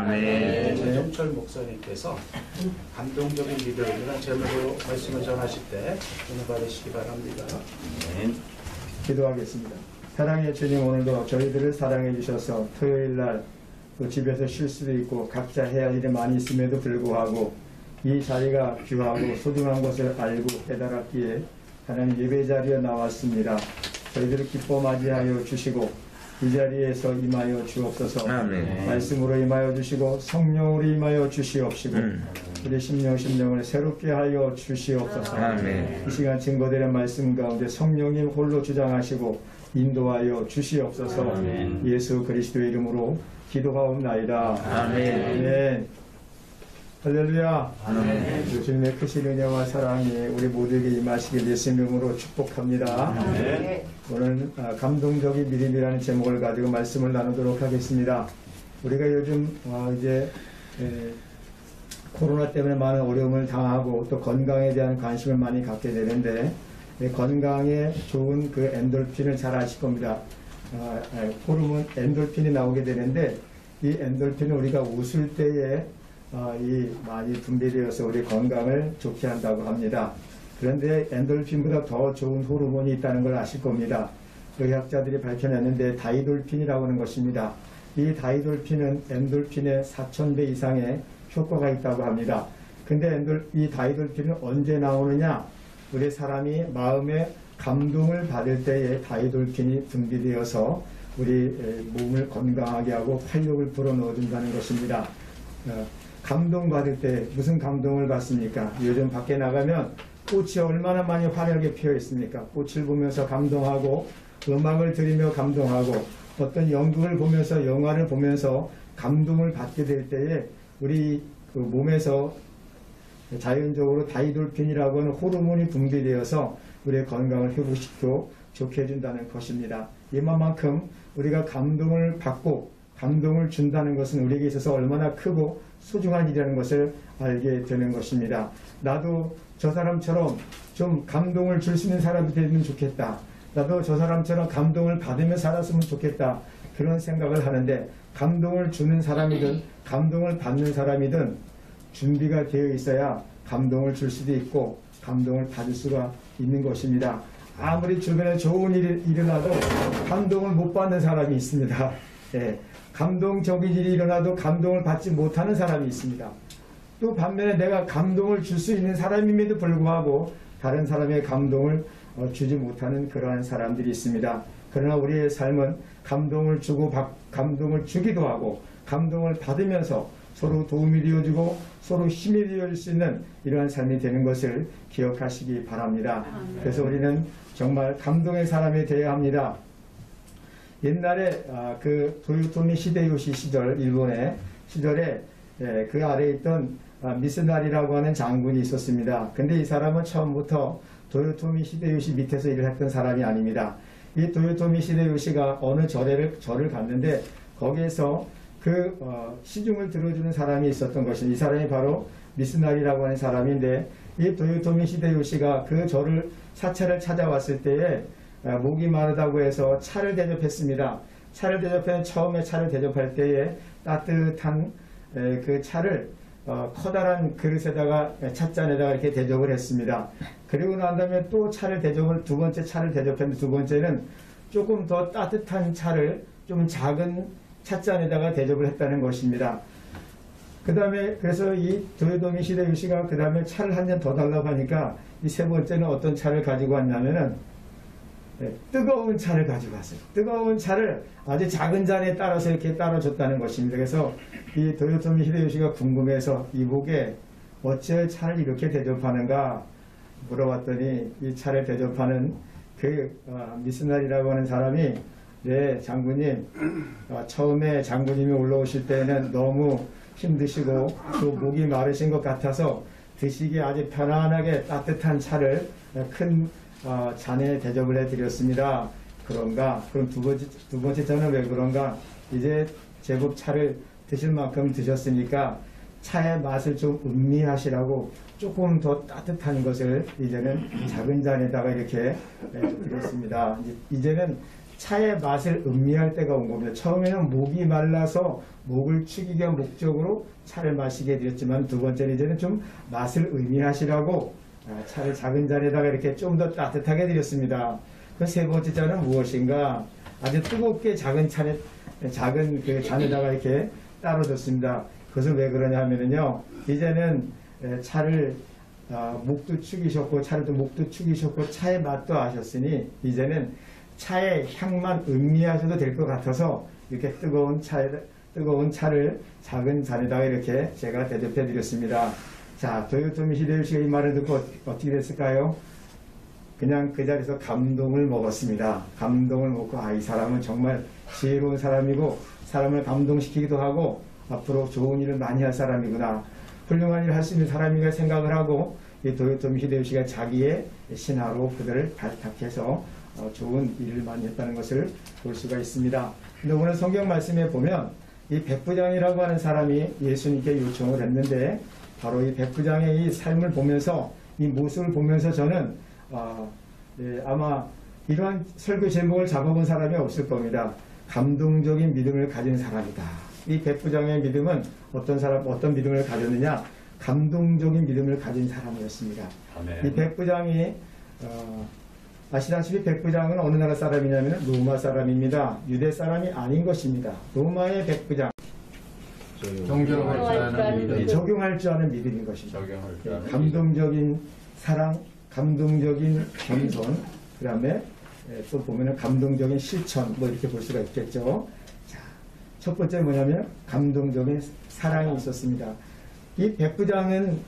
아멘. 최종철 목사님께서 감동적인 믿음이라는 제목으로 말씀을 전하실 때 은혜 받으시기 바랍니다. 아멘. 기도하겠습니다. 사랑의 주님, 오늘도 저희들을 사랑해 주셔서 토요일날 또 집에서 쉴 수도 있고 각자 해야 할 일이 많이 있음에도 불구하고 이 자리가 귀하고 소중한 것을 알고 깨달았기에 하나님 예배 자리에 나왔습니다. 저희들을 기뻐 맞이하여 주시고 이 자리에서 임하여 주옵소서. 아멘. 말씀으로 임하여 주시고 성령으로 임하여 주시옵시고 우리 심령을 새롭게 하여 주시옵소서. 아멘. 이 시간 증거되는 말씀 가운데 성령님 홀로 주장하시고 인도하여 주시옵소서. 아멘. 예수 그리스도의 이름으로 기도하옵나이다. 아멘. 아멘. 할렐루야. 아멘. 주님의 크신 은혜와 사랑이 우리 모두에게 임하시길 예수 이름으로 축복합니다. 아멘. 오늘 감동적인 믿음이라는 제목을 가지고 말씀을 나누도록 하겠습니다. 우리가 요즘 이제 코로나 때문에 많은 어려움을 당하고 또 건강에 대한 관심을 많이 갖게 되는데 건강에 좋은 그 엔돌핀을 잘 아실 겁니다. 호르몬 엔돌핀이 나오게 되는데 이 엔돌핀은 우리가 웃을 때에 많이 분비되어서 우리 건강을 좋게 한다고 합니다. 그런데 엔돌핀보다 더 좋은 호르몬이 있다는 걸 아실 겁니다. 의학자들이 밝혀냈는데 다이돌핀이라고 하는 것입니다. 이 다이돌핀은 엔돌핀의 4000배 이상의 효과가 있다고 합니다. 근데 이 다이돌핀은 언제 나오느냐? 우리 사람이 마음에 감동을 받을 때에 다이돌핀이 분비되어서 우리 몸을 건강하게 하고 활력을 불어넣어준다는 것입니다. 감동받을 때 무슨 감동을 받습니까? 요즘 밖에 나가면 꽃이 얼마나 많이 화려하게 피어 있습니까? 꽃을 보면서 감동하고 음악을 들으며 감동하고 어떤 연극을 보면서 영화를 보면서 감동을 받게 될 때에 우리 그 몸에서 자연적으로 다이돌핀이라고 하는 호르몬이 분비되어서 우리의 건강을 회복시키고 좋게 해준다는 것입니다. 이만큼 우리가 감동을 받고 감동을 준다는 것은 우리에게 있어서 얼마나 크고 소중한 일이라는 것을 알게 되는 것입니다. 나도 저 사람처럼 좀 감동을 줄 수 있는 사람이 되면 좋겠다. 나도 저 사람처럼 감동을 받으며 살았으면 좋겠다. 그런 생각을 하는데 감동을 주는 사람이든 감동을 받는 사람이든 준비가 되어 있어야 감동을 줄 수도 있고 감동을 받을 수가 있는 것입니다. 아무리 주변에 좋은 일이 일어나도 감동을 못 받는 사람이 있습니다. 감동적인 일이 일어나도 감동을 받지 못하는 사람이 있습니다. 또 반면에 내가 감동을 줄 수 있는 사람임에도 불구하고 다른 사람의 감동을 주지 못하는 그러한 사람들이 있습니다. 그러나 우리의 삶은 감동을 주고 감동을 주기도 하고 감동을 받으면서 서로 도움이 되어주고 서로 힘이 되어줄 수 있는 이러한 삶이 되는 것을 기억하시기 바랍니다. 그래서 우리는 정말 감동의 사람이 되어야 합니다. 옛날에 그 도요토미 히데요시 시절, 일본의 시절에 그 아래에 있던 미스나리라고 하는 장군이 있었습니다. 근데 이 사람은 처음부터 도요토미 히데요시 밑에서 일을 했던 사람이 아닙니다. 이 도요토미 히데요시가 어느 절을 갔는데 거기에서 그 시중을 들어주는 사람이 있었던 것입니다. 이 사람이 바로 미스나리라고 하는 사람인데 이 도요토미 히데요시가 그 절을 사찰을 찾아왔을 때에 목이 마르다고 해서 차를 대접했습니다. 처음에 차를 대접할 때에 따뜻한 그 차를 커다란 그릇에다가 찻잔에다가 이렇게 대접을 했습니다. 그리고 난 다음에 또 두 번째 차를 대접했는데 두 번째는 조금 더 따뜻한 차를 좀 작은 찻잔에다가 대접을 했다는 것입니다. 그 다음에 그래서 이 도요토미 히데요시가 그 다음에 차를 한 잔 더 달라고 하니까 이 세 번째는 어떤 차를 가지고 왔냐면은 뜨거운 차를 가지고 왔어요. 뜨거운 차를 아주 작은 잔에 따라서 이렇게 따라줬다는 것입니다. 그래서 이 도요토미 히데요시가 궁금해서 이복에 어찌 차를 이렇게 대접하는가 물어봤더니 이 차를 대접하는 그 미스나리라고 하는 사람이 네 장군님 처음에 장군님이 올라오실 때는 너무 힘드시고 또 목이 마르신 것 같아서 드시기에 아주 편안하게 따뜻한 차를 큰 잔에 대접을 해드렸습니다. 그런가? 그럼 두 번째 잔은 왜 그런가? 이제 제법 차를 드실 만큼 드셨으니까 차의 맛을 좀 음미하시라고 조금 더 따뜻한 것을 이제는 작은 잔에다가 이렇게 드렸습니다. 이제는 차의 맛을 음미할 때가 온 겁니다. 처음에는 목이 말라서 목을 축이기 위한 목적으로 차를 마시게 되었지만 두 번째는 이제는 좀 맛을 음미하시라고 차를 작은 잔에다가 이렇게 좀 더 따뜻하게 드렸습니다. 그 세 번째 잔은 무엇인가? 아주 뜨겁게 작은 그 잔에다가 이렇게 따로 뒀습니다. 그것은 왜 그러냐 하면은요, 이제는 차를 목도 축이셨고 차를 또 목도 축이셨고 차의 맛도 아셨으니 이제는 차의 향만 음미하셔도 될 것 같아서 이렇게 뜨거운 차를 작은 잔에다가 이렇게 제가 대접해 드렸습니다. 자, 도요토미 히데요시가 이 말을 듣고 어떻게 됐을까요? 그냥 그 자리에서 감동을 먹었습니다. 감동을 먹고 이 사람은 정말 지혜로운 사람이고 사람을 감동시키기도 하고 앞으로 좋은 일을 많이 할 사람이구나, 훌륭한 일을 할 수 있는 사람이가 생각을 하고 이 도요토미 히데요시가 자기의 신하로 그들을 발탁해서 좋은 일을 많이 했다는 것을 볼 수가 있습니다. 근데 오늘 성경 말씀에 보면 이 백부장이라고 하는 사람이 예수님께 요청을 했는데 바로 이 백부장의 이 삶을 보면서 이 모습을 보면서 저는 아마 이러한 설교 제목을 잡아본 사람이 없을 겁니다. 감동적인 믿음을 가진 사람이다. 이 백부장의 믿음은 어떤 믿음을 가졌느냐? 감동적인 믿음을 가진 사람이었습니다. 아멘. 이 백부장이 아시다시피 백부장은 어느 나라 사람이냐면 로마 사람입니다. 유대 사람이 아닌 것입니다. 로마의 백부장. 적용할 줄 아는 믿음인 것입니다. 감동적인 사랑, 감동적인 겸손, 그 다음에 또 보면은 감동적인 실천, 뭐 이렇게 볼 수가 있겠죠. 자, 첫 번째 뭐냐면 감동적인 사랑이 있었습니다. 이 백부장은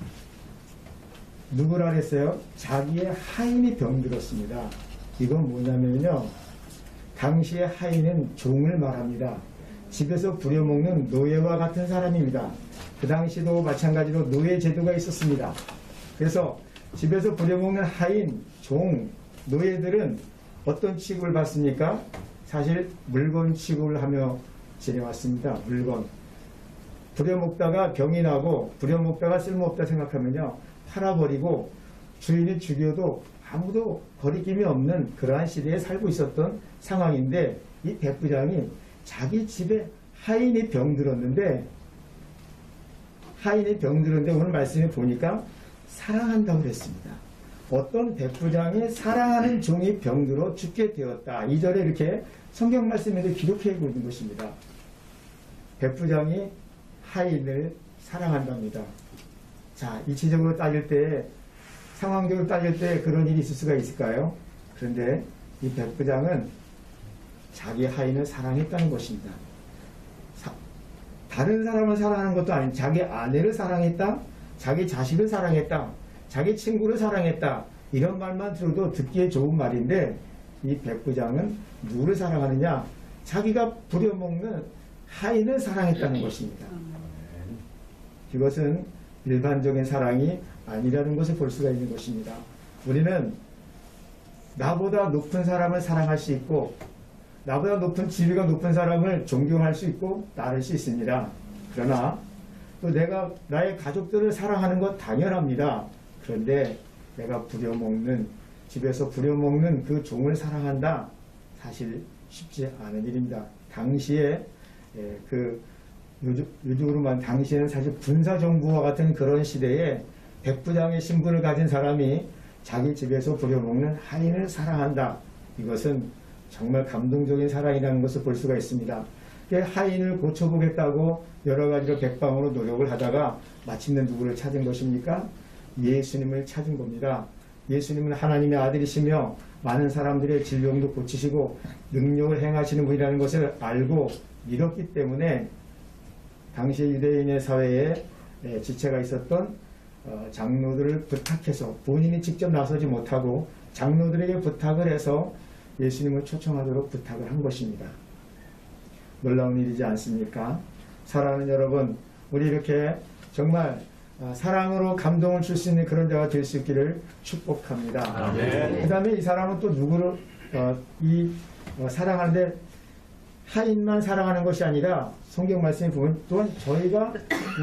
누구라 그랬어요? 자기의 하인이 병들었습니다. 이건 뭐냐면요, 당시의 하인은 종을 말합니다. 집에서 부려먹는 노예와 같은 사람입니다. 그 당시도 마찬가지로 노예 제도가 있었습니다. 그래서 집에서 부려먹는 하인, 종, 노예들은 어떤 취급을 받습니까? 사실 물건 취급을 하며 지내왔습니다. 물건. 부려먹다가 병이 나고 부려먹다가 쓸모없다 생각하면요, 팔아버리고 주인이 죽여도 아무도 거리낌이 없는 그러한 시대에 살고 있었던 상황인데 이 백부장이 자기 집에 하인이 병들었는데 오늘 말씀에 보니까 사랑한다고 그랬습니다. 어떤 백부장이 사랑하는 종이 병들어 죽게 되었다. 2절에 이렇게 성경 말씀에도 기록해 있는 것입니다. 백부장이 하인을 사랑한답니다. 자, 이치적으로 따질 때, 상황적으로 따질 때 그런 일이 있을 수가 있을까요? 그런데 이 백부장은 자기 하인을 사랑했다는 것입니다. 다른 사람을 사랑하는 것도 아닌 자기 아내를 사랑했다, 자기 자식을 사랑했다, 자기 친구를 사랑했다, 이런 말만 들어도 듣기에 좋은 말인데 이 백부장은 누구를 사랑하느냐? 자기가 부려먹는 하인을 사랑했다는 것입니다. 이것은 일반적인 사랑이 아니라는 것을 볼 수가 있는 것입니다. 우리는 나보다 높은 사람을 사랑할 수 있고 나보다 높은 지위가 높은 사람을 존경할 수 있고 따를 수 있습니다. 그러나 또 내가 나의 가족들을 사랑하는 것 당연합니다. 그런데 내가 집에서 부려먹는 그 종을 사랑한다? 사실 쉽지 않은 일입니다. 당시에 요즘으로만 당시에는 사실 군사정부와 같은 그런 시대에 백부장의 신분을 가진 사람이 자기 집에서 부려먹는 하인을 사랑한다. 이것은 정말 감동적인 사랑이라는 것을 볼 수가 있습니다. 하인을 고쳐보겠다고 여러 가지로 백방으로 노력을 하다가 마침내 누구를 찾은 것입니까? 예수님을 찾은 겁니다. 예수님은 하나님의 아들이시며 많은 사람들의 질병도 고치시고 능력을 행하시는 분이라는 것을 알고 믿었기 때문에 당시 유대인의 사회에 지체가 있었던 장로들을 부탁해서 본인이 직접 나서지 못하고 장로들에게 부탁을 해서 예수님을 초청하도록 부탁을 한 것입니다. 놀라운 일이지 않습니까? 사랑하는 여러분, 우리 이렇게 정말 사랑으로 감동을 줄 수 있는 그런 자가 될 수 있기를 축복합니다. 그 다음에 이 사람은 또 누구를 사랑하는데 하인만 사랑하는 것이 아니라 성경 말씀에 보면 또한 저희가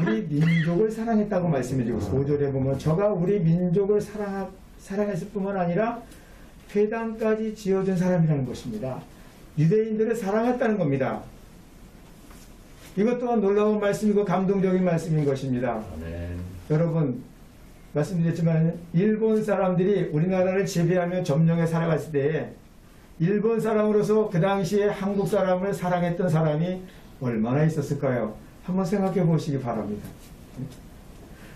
우리 민족을 사랑했다고 말씀해주고 5절에 보면 저가 우리 민족을 사랑했을 뿐만 아니라 회당까지 지어준 사람이라는 것입니다. 유대인들을 사랑했다는 겁니다. 이것 또한 놀라운 말씀이고 감동적인 말씀인 것입니다. 아멘. 여러분, 말씀드렸지만 일본 사람들이 우리나라를 지배하며 점령해 살아갔을 때에 일본 사람으로서 그 당시에 한국 사람을 사랑했던 사람이 얼마나 있었을까요? 한번 생각해 보시기 바랍니다.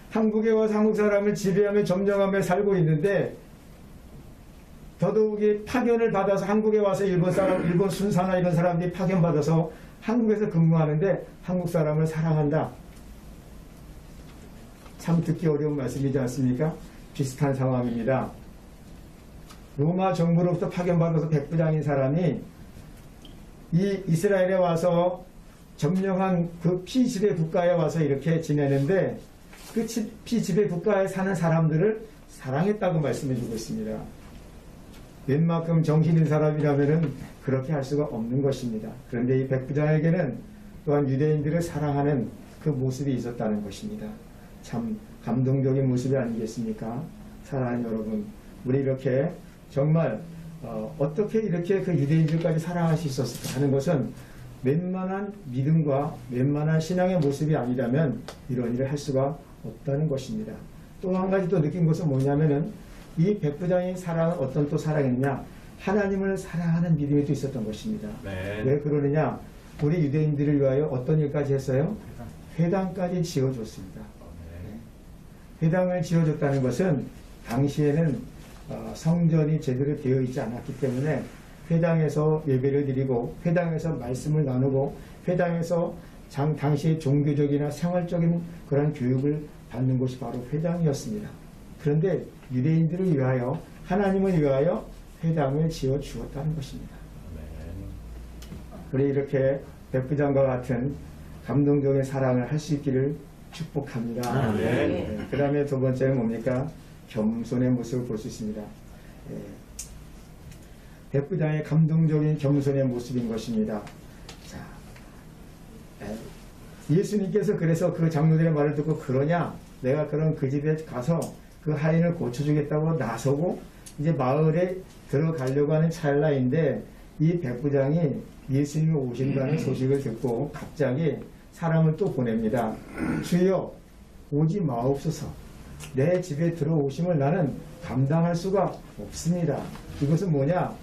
한국에 와서 한국 사람을 지배하며 점령하며 살고 있는데 더더욱이 파견을 받아서 한국에 와서 일본 사람, 일본 순사나 이런 사람들이 파견받아서 한국에서 근무하는데 한국 사람을 사랑한다. 참 듣기 어려운 말씀이지 않습니까? 비슷한 상황입니다. 로마 정부로부터 파견받아서 백부장인 사람이 이 이스라엘에 와서 점령한 그 피지배 국가에 와서 이렇게 지내는데 그 피지배 국가에 사는 사람들을 사랑했다고 말씀해 주고 있습니다. 웬만큼 정신 있는 사람이라면 그렇게 할 수가 없는 것입니다. 그런데 이 백부장에게는 또한 유대인들을 사랑하는 그 모습이 있었다는 것입니다. 참 감동적인 모습이 아니겠습니까? 사랑하는 여러분, 우리 이렇게 정말 어떻게 이렇게 그 유대인들까지 사랑할 수 있었을까 하는 것은 웬만한 믿음과 웬만한 신앙의 모습이 아니라면 이런 일을 할 수가 없다는 것입니다. 또 한 가지 또 느낀 것은 뭐냐면은 이 백부장의 사랑은 어떤 또 사랑이냐, 하나님을 사랑하는 믿음이 또 있었던 것입니다. 네. 왜 그러느냐, 우리 유대인들을 위하여 어떤 일까지 했어요? 회당까지 지어줬습니다. 회당을 지어줬다는 것은 당시에는 성전이 제대로 되어 있지 않았기 때문에 회당에서 예배를 드리고 회당에서 말씀을 나누고 회당에서 당시의 종교적이나 생활적인 그런 교육을 받는 곳이 바로 회당이었습니다. 그런데 유대인들을 위하여, 하나님을 위하여 회당을 지어 주었다는 것입니다. 우리 이렇게 백부장과 같은 감동적인 사랑을 할 수 있기를 축복합니다. 그 다음에 두 번째는 뭡니까? 겸손의 모습을 볼 수 있습니다. 백부장의 감동적인 겸손의 모습인 것입니다. 자, 예수님께서 그래서 그 장로들의 말을 듣고 그러냐? 내가 그런 그 집에 가서 그 하인을 고쳐주겠다고 나서고 이제 마을에 들어가려고 하는 찰나인데 이 백부장이 예수님이 오신다는 소식을 듣고 갑자기 사람을 또 보냅니다. 주여, 오지 마옵소서. 내 집에 들어오심을 나는 감당할 수가 없습니다. 이것은 뭐냐?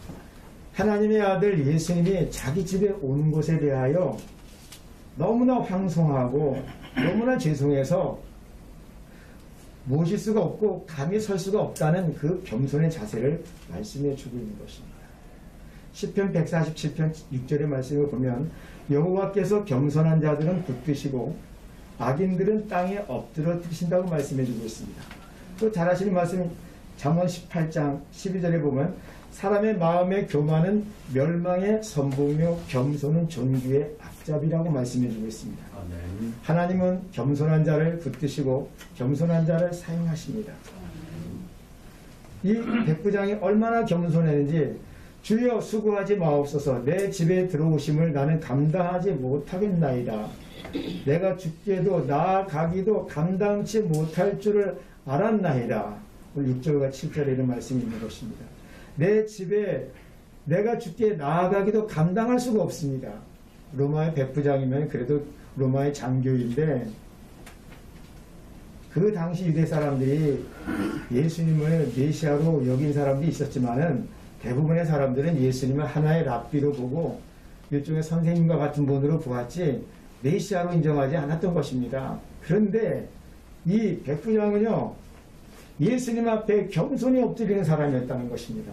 하나님의 아들 예수님이 자기 집에 오는 것에 대하여 너무나 황송하고 너무나 죄송해서 모실 수가 없고 감히 설 수가 없다는 그 겸손의 자세를 말씀해 주고 있는 것입니다. 시편 147편 6절의 말씀을 보면 여호와께서 겸손한 자들은 붙드시고 악인들은 땅에 엎드려 드신다고 말씀해 주고 있습니다. 또 잘 아시는 말씀 잠언 18장 12절에 보면 사람의 마음의 교만은 멸망의 선봉이며 겸손은 존귀의 앞잡이라고 말씀해 주고 있습니다. 아멘. 하나님은 겸손한 자를 붙드시고 겸손한 자를 사용하십니다. 이 백부장이 얼마나 겸손했는지 주여 수고하지 마옵소서. 내 집에 들어오심을 나는 감당하지 못하겠나이다. 내가 죽게도 나아가기도 감당치 못할 줄을 알았나이다. 6절과 7절에 이런 말씀이 있는 것입니다. 내 집에 내가 죽게 나아가기도 감당할 수가 없습니다. 로마의 백부장이면 그래도 로마의 장교인데 그 당시 유대 사람들이 예수님을 메시아로 여긴 사람도 있었지만은 대부분의 사람들은 예수님을 하나의 랍비로 보고 일종의 선생님과 같은 분으로 보았지 메시아로 인정하지 않았던 것입니다. 그런데 이 백부장은요, 예수님 앞에 겸손히 엎드리는 사람이었다는 것입니다.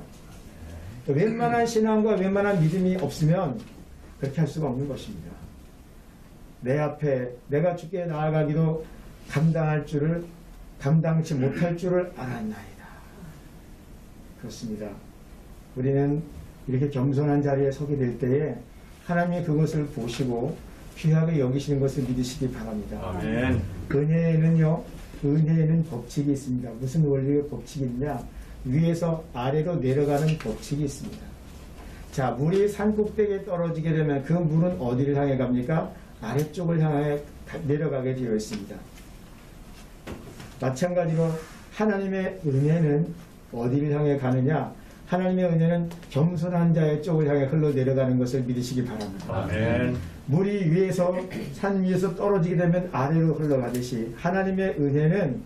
웬만한 신앙과 웬만한 믿음이 없으면 그렇게 할 수가 없는 것입니다. 내 앞에 내가 주께 나아가기도 감당치 못할 줄을 알았나이다. 그렇습니다. 우리는 이렇게 겸손한 자리에 서게 될 때에 하나님이 그것을 보시고 귀하게 여기시는 것을 믿으시기 바랍니다. 아멘. 은혜에는 법칙이 있습니다. 무슨 원리의 법칙이 있냐? 위에서 아래로 내려가는 법칙이 있습니다. 자, 물이 산꼭대기에 떨어지게 되면 그 물은 어디를 향해 갑니까? 아래쪽을 향해 내려가게 되어 있습니다. 마찬가지로 하나님의 은혜는 어디를 향해 가느냐? 하나님의 은혜는 겸손한 자의 쪽을 향해 흘러내려가는 것을 믿으시기 바랍니다. 아멘. 물이 위에서 산 위에서 떨어지게 되면 아래로 흘러가듯이 하나님의 은혜는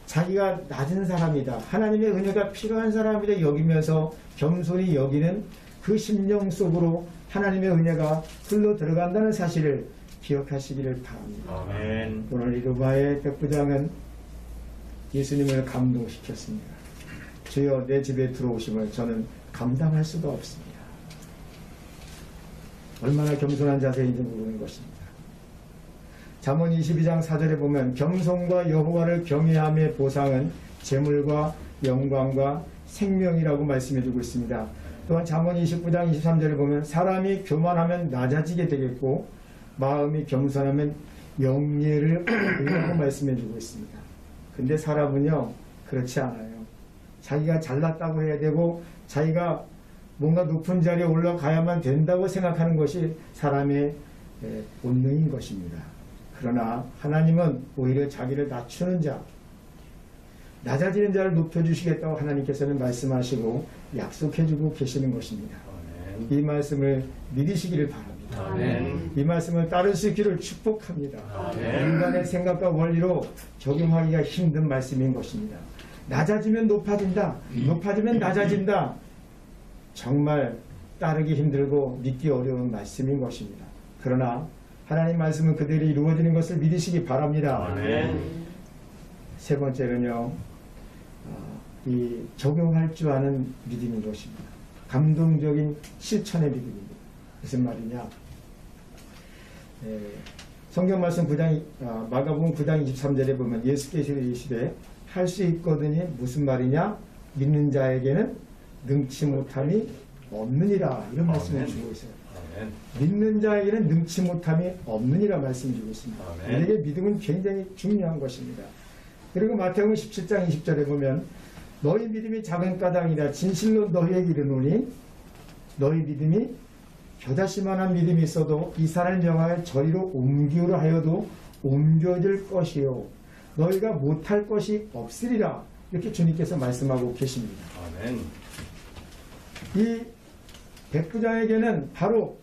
자기가 낮은 사람이다, 하나님의 은혜가 필요한 사람이다 여기면서 겸손히 여기는 그 심령 속으로 하나님의 은혜가 흘러 들어간다는 사실을 기억하시기를 바랍니다. 아멘. 오늘 이 루바의 백부장은 예수님을 감동시켰습니다. 주여 내 집에 들어오심을 저는 감당할 수가 없습니다. 얼마나 겸손한 자세인지 모르는 것입니다. 잠언 22장 4절에 보면 겸손과 여호와를 경외함의 보상은 재물과 영광과 생명이라고 말씀해주고 있습니다. 또한 잠언 29장 23절에 보면 사람이 교만하면 낮아지게 되겠고 마음이 겸손하면 영예를 얻는다고 말씀해주고 있습니다. 근데 사람은요 그렇지 않아요. 자기가 잘났다고 해야 되고 자기가 뭔가 높은 자리에 올라가야만 된다고 생각하는 것이 사람의 본능인 것입니다. 그러나 하나님은 오히려 자기를 낮추는 자, 낮아지는 자를 높여주시겠다고 하나님께서는 말씀하시고 약속해주고 계시는 것입니다. 아멘. 이 말씀을 믿으시기를 바랍니다. 아멘. 이 말씀을 따를 수 있기를 축복합니다. 아멘. 인간의 생각과 원리로 적용하기가 힘든 말씀인 것입니다. 낮아지면 높아진다, 높아지면 낮아진다. 정말 따르기 힘들고 믿기 어려운 말씀인 것입니다. 그러나 하나님 말씀은 그대로 이루어지는 것을 믿으시기 바랍니다. 아멘. 세 번째는요, 이 적용할 줄 아는 믿음인 것입니다. 감동적인 실천의 믿음입니다. 무슨 말이냐? 성경 말씀 마가복음 9장 23절에 보면 예수께서 이르시되 할 수 있거든이 무슨 말이냐? 믿는 자에게는 능치 못함이 없느니라. 이런 말씀을 주고 있어요. 아멘. 믿는 자에게는 능치 못함이 없느니라 말씀 주고 있습니다. 아멘. 우리에게 믿음은 굉장히 중요한 것입니다. 그리고 마태복음 17장 20절에 보면 너희 믿음이 작은 까닭이라 진실로 너희에게 이르노니 너희 믿음이 겨자씨만한 믿음이 있어도 이 산을 명하여 저리로 옮기우라 하여도 옮겨질 것이요 너희가 못할 것이 없으리라. 이렇게 주님께서 말씀하고 계십니다. 아멘. 이 백부장에게는 바로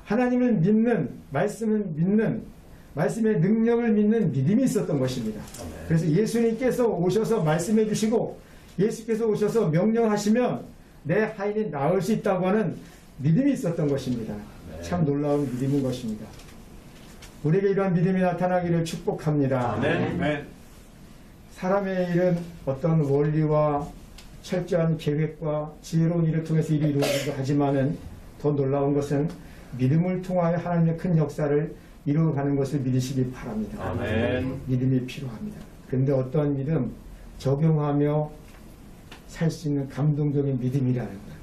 하나님을 믿는, 말씀을 믿는, 말씀의 능력을 믿는 믿음이 있었던 것입니다. 아멘. 그래서 예수님께서 오셔서 말씀해 주시고 예수께서 오셔서 명령하시면 내 하인이 나을 수 있다고 하는 믿음이 있었던 것입니다. 네. 참 놀라운 믿음인 것입니다. 우리에게 이러한 믿음이 나타나기를 축복합니다. 아멘. 사람의 일은 어떤 원리와 철저한 계획과 지혜로운 일을 통해서 일이 이루어지기도 하지만은 더 놀라운 것은 믿음을 통하여 하나님의 큰 역사를 이루어가는 것을 믿으시기 바랍니다. 아멘. 믿음이 필요합니다. 그런데 어떤 믿음? 적용하며 살 수 있는 감동적인 믿음이라는 거예요.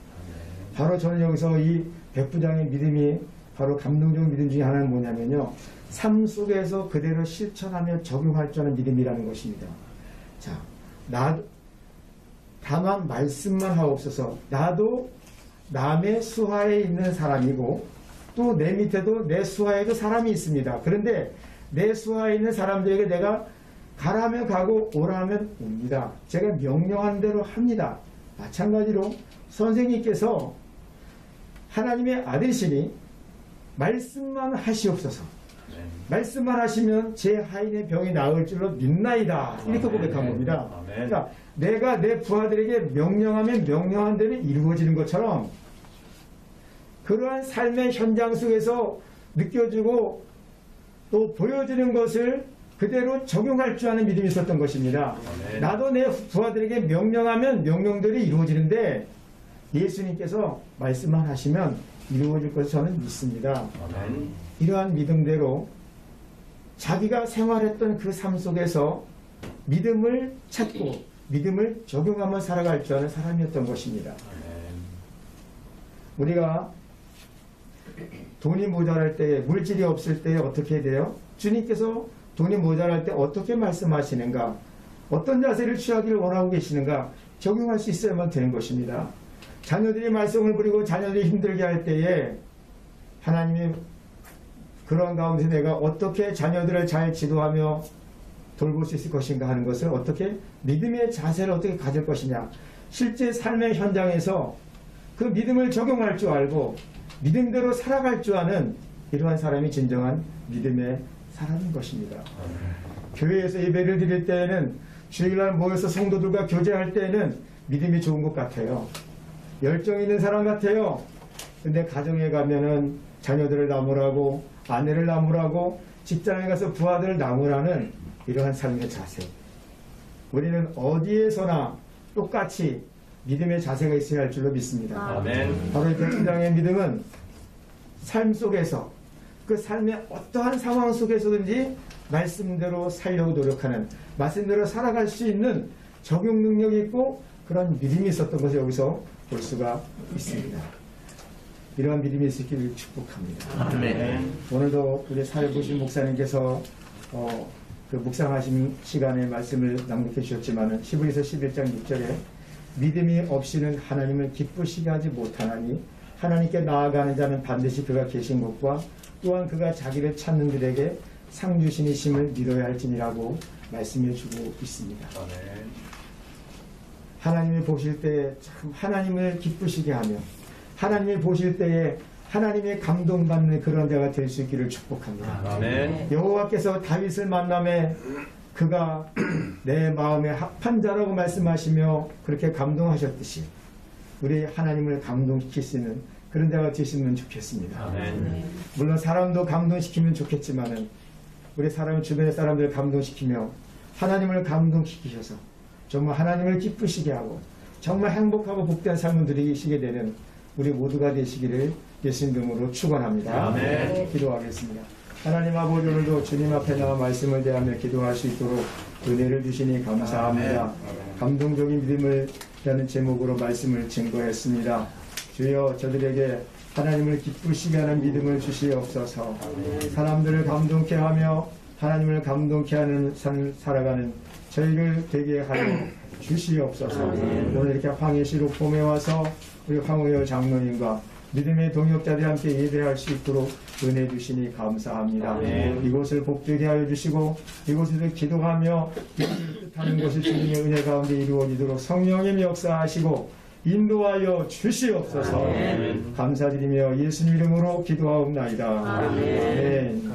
바로 저는 여기서 이 백부장의 믿음이 바로 감동적인 믿음 중에 하나는 뭐냐면요. 삶 속에서 그대로 실천하며 적용할 줄 아는 믿음이라는 것입니다. 자, 다만 말씀만 하옵소서. 나도 남의 수하에 있는 사람이고 또 내 밑에도 내 수하에도 사람이 있습니다. 그런데 내 수하에 있는 사람들에게 내가 가라면 가고 오라면 옵니다. 제가 명령한 대로 합니다. 마찬가지로 선생님께서 하나님의 아들이시니 말씀만 하시옵소서. 말씀만 하시면 제 하인의 병이 나을 줄로 믿나이다. 이렇게 고백한 겁니다. 그러니까 내가 내 부하들에게 명령하면 명령한 대로 이루어지는 것처럼 그러한 삶의 현장 속에서 느껴지고 또 보여지는 것을 그대로 적용할 줄 아는 믿음이 있었던 것입니다. 아멘. 나도 내 부하들에게 명령하면 명령들이 이루어지는데 예수님께서 말씀만 하시면 이루어질 것을 저는 믿습니다. 아멘. 이러한 믿음대로 자기가 생활했던 그 삶 속에서 믿음을 찾고 믿음을 적용하며 살아갈 줄 아는 사람이었던 것입니다. 아멘. 우리가 돈이 모자랄 때, 물질이 없을 때 어떻게 돼요? 주님께서 돈이 모자랄 때 어떻게 말씀하시는가? 어떤 자세를 취하기를 원하고 계시는가? 적용할 수 있어야만 되는 것입니다. 자녀들이 말썽을 부리고 자녀들이 힘들게 할 때에 하나님이 그런 가운데 내가 어떻게 자녀들을 잘 지도하며 돌볼 수 있을 것인가 하는 것을 어떻게 믿음의 자세를 어떻게 가질 것이냐. 실제 삶의 현장에서 그 믿음을 적용할 줄 알고 믿음대로 살아갈 줄 아는 이러한 사람이 진정한 믿음의 사람인 것입니다. 교회에서 예배를 드릴 때에는 주일날 모여서 성도들과 교제할 때에는 믿음이 좋은 것 같아요. 열정 있는 사람 같아요. 근데 가정에 가면은 자녀들을 나무라고 아내를 나무라고 직장에 가서 부하들을 나무라는 이러한 삶의 자세. 우리는 어디에서나 똑같이 믿음의 자세가 있어야 할 줄로 믿습니다. 아멘. 바로 이 백분장의 믿음은 삶 속에서 그 삶의 어떠한 상황 속에서든지 말씀대로 살려고 노력하는, 말씀대로 살아갈 수 있는 적용 능력이 있고 그런 믿음이 있었던 것을 여기서 볼 수가 있습니다. 이러한 믿음이 있기를 축복합니다. 아멘. 오늘도 우리 사회부신 목사님께서 그 묵상하신 시간에 말씀을 낭독해 주셨지만 히브리서 11장 6절에 믿음이 없이는 하나님을 기쁘시게 하지 못하나니 하나님께 나아가는 자는 반드시 그가 계신 것과 또한 그가 자기를 찾는 들에게 상 주시니심을 믿어야 할지니라고 말씀해 주고 있습니다. 아멘. 하나님이 보실 때 참 하나님을 기쁘시게 하며 하나님이 보실 때에 하나님의 감동받는 그런 자가 될 수 있기를 축복합니다. 아멘. 여호와께서 다윗을 만남에 그가 내 마음에 합한 자라고 말씀하시며 그렇게 감동하셨듯이 우리 하나님을 감동시킬 수 있는 그런 자가 되시면 좋겠습니다. 아멘. 물론 사람도 감동시키면 좋겠지만은 우리 사람 주변의 사람들을 감동시키며 하나님을 감동시키셔서 정말 하나님을 기쁘시게 하고 정말 행복하고 복된 삶을 누리시게 되는 우리 모두가 되시기를 예수님 이름으로 축원합니다. 아멘. 기도하겠습니다. 하나님 아버지, 오늘도 주님 앞에 나와 말씀을 대하며 기도할 수 있도록 은혜를 주시니 감사합니다. 감동적인 믿음을 라는 제목으로 말씀을 증거했습니다. 주여, 저들에게 하나님을 기쁘시게 하는 믿음을 주시옵소서. 사람들을 감동케 하며 하나님을 감동케 하는 삶을 살아가는 저희를 되게 하여 주시옵소서. 오늘 이렇게 황해시로 봄에 와서 우리 황우여 장로님과 믿음의 동역자들이 함께 예배할 수 있도록 은혜 주시니 감사합니다. 이곳을 복되게 하여 주시고 이곳에서 기도하며 뜻하는 것을 주님의 은혜 가운데 이루어지도록 성령의 역사하시고 인도하여 주시옵소서. 감사드리며 예수님 이름으로 기도하옵나이다. 아멘.